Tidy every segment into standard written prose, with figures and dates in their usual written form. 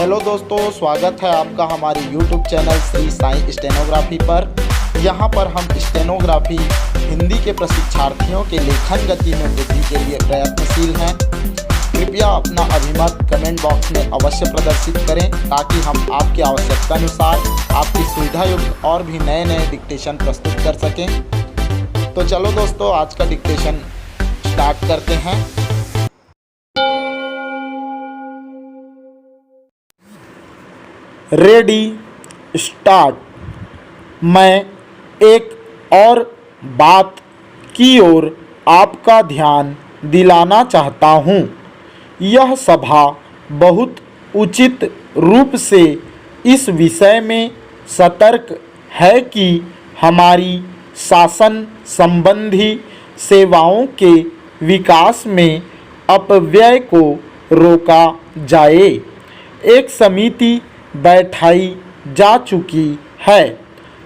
Hello दोस्तों, स्वागत है आपका हमारे YouTube channel Shri Sai stenography पर। यहां पर हम स्टेनोग्राफी हिंदी के प्रशिक्षार्थियों के लेखन गति में वृद्धि के लिए प्रयत्नशील हैं। कृपया अपना अभिमत कमेंट बॉक्स में अवश्य प्रदर्शित करें ताकि हम आपकी आवश्यकता अनुसार आपकी सुविधा युक्त और भी नए नए डिक्टेशन प्रस्तुत कर सकें। तो चलो दोस्तों, आज का डिक्टेशन स्टार्ट करते हैं। Ready, start. मैं एक और बात की ओर आपका ध्यान दिलाना चाहता हूँ। यह सभा बहुत उचित रूप से इस विषय में सतर्क है कि हमारी शासन संबंधी सेवाओं के विकास में अपव्यय को रोका जाए। एक समिति बैठाई जा चुकी है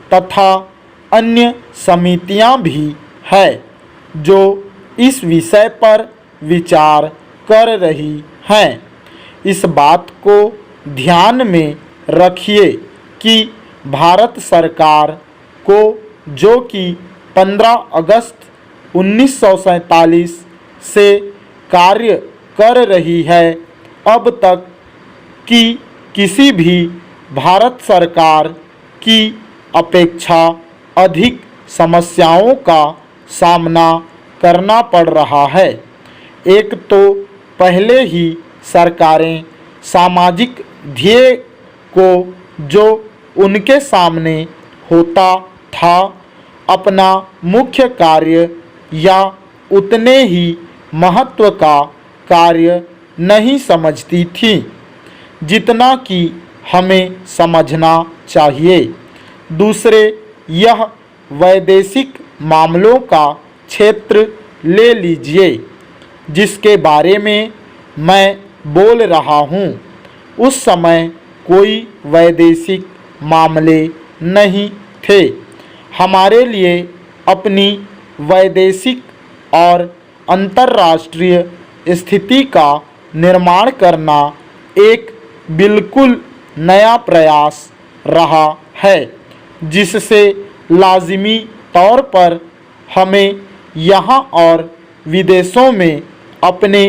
तथा अन्य समितियां भी है जो इस विषय पर विचार कर रही हैं। इस बात को ध्यान में रखिए कि भारत सरकार को, जो कि 15 अगस्त 1947 से कार्य कर रही है, अब तक की किसी भी भारत सरकार की अपेक्षा अधिक समस्याओं का सामना करना पड़ रहा है। एक तो पहले ही सरकारें सामाजिक ध्येय को, जो उनके सामने होता था, अपना मुख्य कार्य या उतने ही महत्व का कार्य नहीं समझती थी जितना कि हमें समझना चाहिए। दूसरे, यह वैदेशिक मामलों का क्षेत्र ले लीजिए जिसके बारे में मैं बोल रहा हूँ। उस समय कोई वैदेशिक मामले नहीं थे। हमारे लिए अपनी वैदेशिक और अंतर्राष्ट्रीय स्थिति का निर्माण करना एक बिल्कुल नया प्रयास रहा है, जिससे लाजिमी तौर पर हमें यहाँ और विदेशों में अपने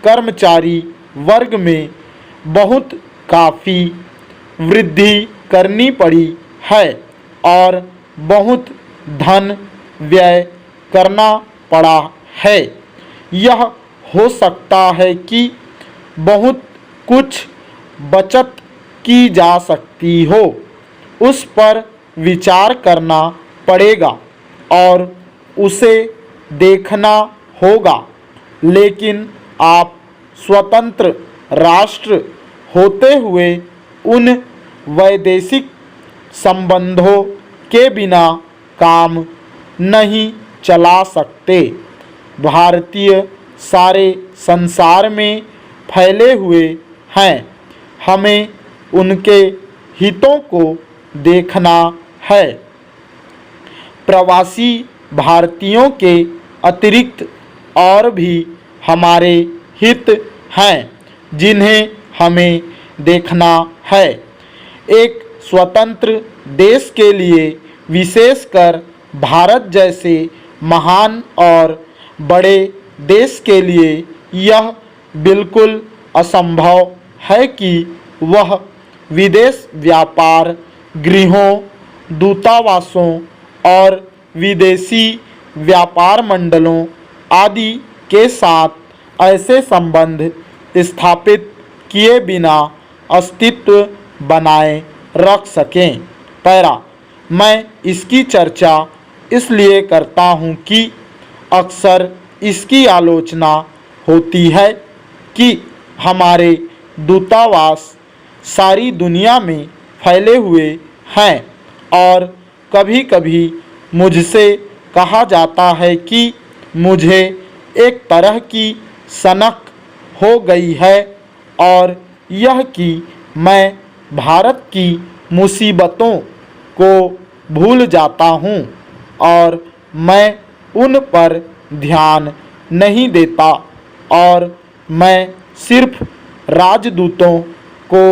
कर्मचारी वर्ग में बहुत काफ़ी वृद्धि करनी पड़ी है और बहुत धन व्यय करना पड़ा है। यह हो सकता है कि बहुत कुछ बचत की जा सकती हो, उस पर विचार करना पड़ेगा और उसे देखना होगा। लेकिन आप स्वतंत्र राष्ट्र होते हुए उन वैदेशिक संबंधों के बिना काम नहीं चला सकते। भारतीय सारे संसार में फैले हुए हैं। हमें उनके हितों को देखना है। प्रवासी भारतीयों के अतिरिक्त और भी हमारे हित हैं जिन्हें हमें देखना है। एक स्वतंत्र देश के लिए, विशेषकर भारत जैसे महान और बड़े देश के लिए, यह बिल्कुल असंभव है कि वह विदेश व्यापार गृहों, दूतावासों और विदेशी व्यापार मंडलों आदि के साथ ऐसे संबंध स्थापित किए बिना अस्तित्व बनाए रख सकें। पैरा, मैं इसकी चर्चा इसलिए करता हूँ कि अक्सर इसकी आलोचना होती है कि हमारे दूतावास सारी दुनिया में फैले हुए हैं और कभी कभी मुझसे कहा जाता है कि मुझे एक तरह की सनक हो गई है और यह कि मैं भारत की मुसीबतों को भूल जाता हूँ और मैं उन पर ध्यान नहीं देता और मैं सिर्फ राजदूतों को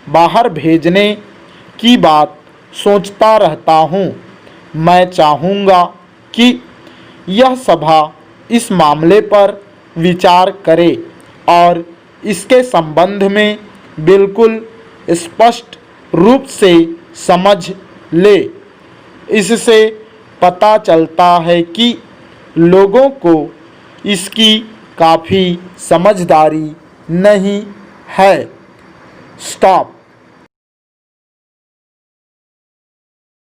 बाहर भेजने की बात सोचता रहता हूँ। मैं चाहूँगा कि यह सभा इस मामले पर विचार करे और इसके संबंध में बिल्कुल स्पष्ट रूप से समझ ले। इससे पता चलता है कि लोगों को इसकी काफ़ी समझदारी नहीं है। स्टॉप।